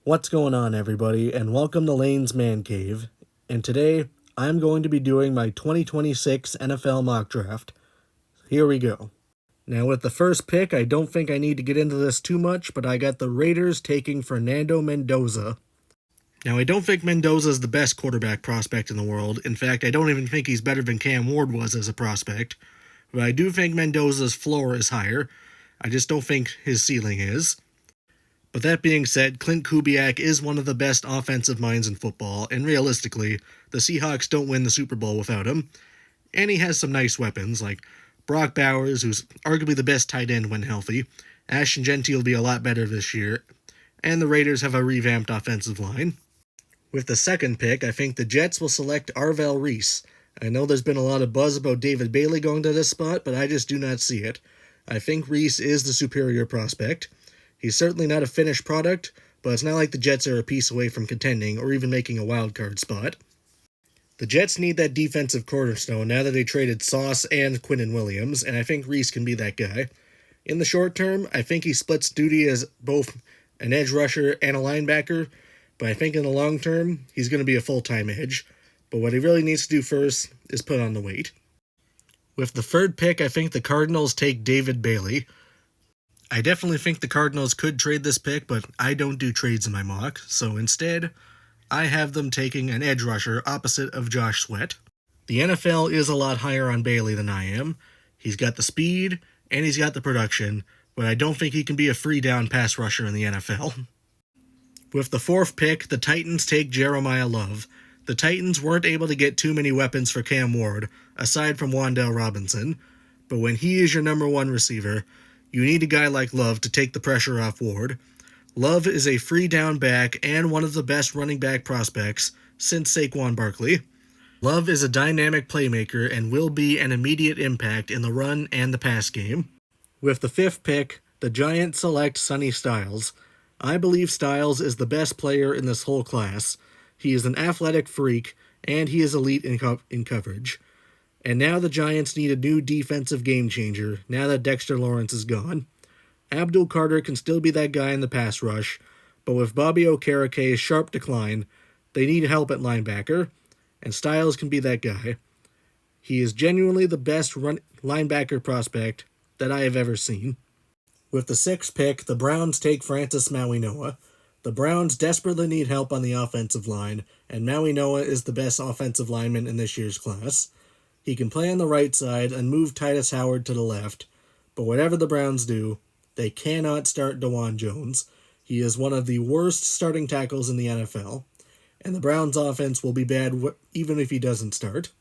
What's going on, everybody, and welcome to Lane's Man Cave. And today, I'm going to be doing my 2026 NFL mock draft. Here we go. Now, with the first pick, I don't think I need to get into this too much, but I got the Raiders taking Fernando Mendoza. Now, I don't think Mendoza is the best quarterback prospect in the world. In fact, I don't even think he's better than Cam Ward was as a prospect. But I do think Mendoza's floor is higher. I just don't think his ceiling is. But that being said, Clint Kubiak is one of the best offensive minds in football, and realistically, the Seahawks don't win the Super Bowl without him. And he has some nice weapons, like Brock Bowers, who's arguably the best tight end when healthy. Ashton Gentile will be a lot better this year. And the Raiders have a revamped offensive line. With the second pick, I think the Jets will select Arvell Reese. I know there's been a lot of buzz about David Bailey going to this spot, but I just do not see it. I think Reese is the superior prospect. He's certainly not a finished product, but it's not like the Jets are a piece away from contending or even making a wildcard spot. The Jets need that defensive cornerstone now that they traded Sauce and Quinnen Williams, and I think Reese can be that guy. In the short term, I think he splits duty as both an edge rusher and a linebacker, but I think in the long term, he's going to be a full-time edge. But what he really needs to do first is put on the weight. With the third pick, I think the Cardinals take David Bailey. I definitely think the Cardinals could trade this pick, but I don't do trades in my mock, so instead, I have them taking an edge rusher opposite of Josh Sweat. The NFL is a lot higher on Bailey than I am. He's got the speed, and he's got the production, but I don't think he can be a free down pass rusher in the NFL. With the fourth pick, the Titans take Jeremiah Love. The Titans weren't able to get too many weapons for Cam Ward, aside from Wan'Dale Robinson, but when he is your number one receiver, you need a guy like Love to take the pressure off Ward. Love is a free down back and one of the best running back prospects since Saquon Barkley. Love is a dynamic playmaker and will be an immediate impact in the run and the pass game. With the fifth pick, the Giants select Sonny Styles. I believe Styles is the best player in this whole class. He is an athletic freak, and he is elite in coverage. And now the Giants need a new defensive game changer, now that Dexter Lawrence is gone. Abdul Carter can still be that guy in the pass rush, but with Bobby Okereke's sharp decline, they need help at linebacker, and Styles can be that guy. He is genuinely the best linebacker prospect that I have ever seen. With the sixth pick, the Browns take Francis Mauigoa. The Browns desperately need help on the offensive line, and Mauigoa is the best offensive lineman in this year's class. He can play on the right side and move Titus Howard to the left, but whatever the Browns do, they cannot start DeJuan Jones. He is one of the worst starting tackles in the NFL, and the Browns' offense will be bad even if he doesn't start.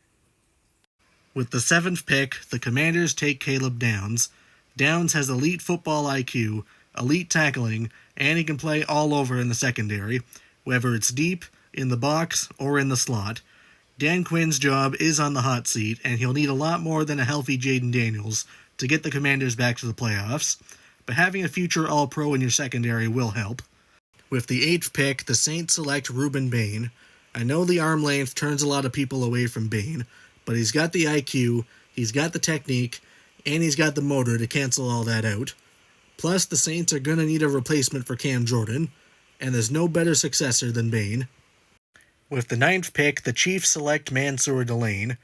With the seventh pick, the Commanders take Caleb Downs. Downs has elite football IQ, elite tackling, and he can play all over in the secondary, whether it's deep, in the box, or in the slot. Dan Quinn's job is on the hot seat, and he'll need a lot more than a healthy Jaden Daniels to get the Commanders back to the playoffs, but having a future All-Pro in your secondary will help. With the eighth pick, the Saints select Ruben Bain. I know the arm length turns a lot of people away from Bain, but he's got the IQ, he's got the technique, and he's got the motor to cancel all that out. Plus, the Saints are going to need a replacement for Cam Jordan, and there's no better successor than Bain. With the ninth pick, the Chiefs select Mansour Delane.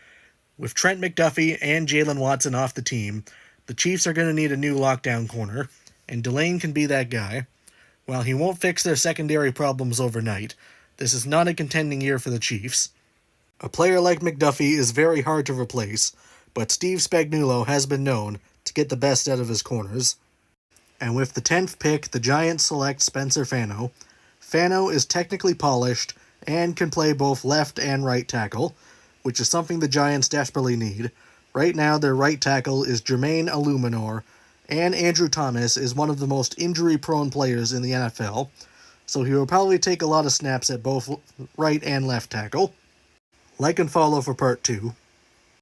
With Trent McDuffie and Jalen Watson off the team, the Chiefs are going to need a new lockdown corner, and Delane can be that guy. While he won't fix their secondary problems overnight, this is not a contending year for the Chiefs. A player like McDuffie is very hard to replace, but Steve Spagnuolo has been known to get the best out of his corners. And with the 10th pick, the Giants select Spencer Fano. Fano is technically polished and can play both left and right tackle, which is something the Giants desperately need. Right now, their right tackle is Jermaine Illuminor, and Andrew Thomas is one of the most injury-prone players in the NFL, so he will probably take a lot of snaps at both right and left tackle. Like and follow for part 2.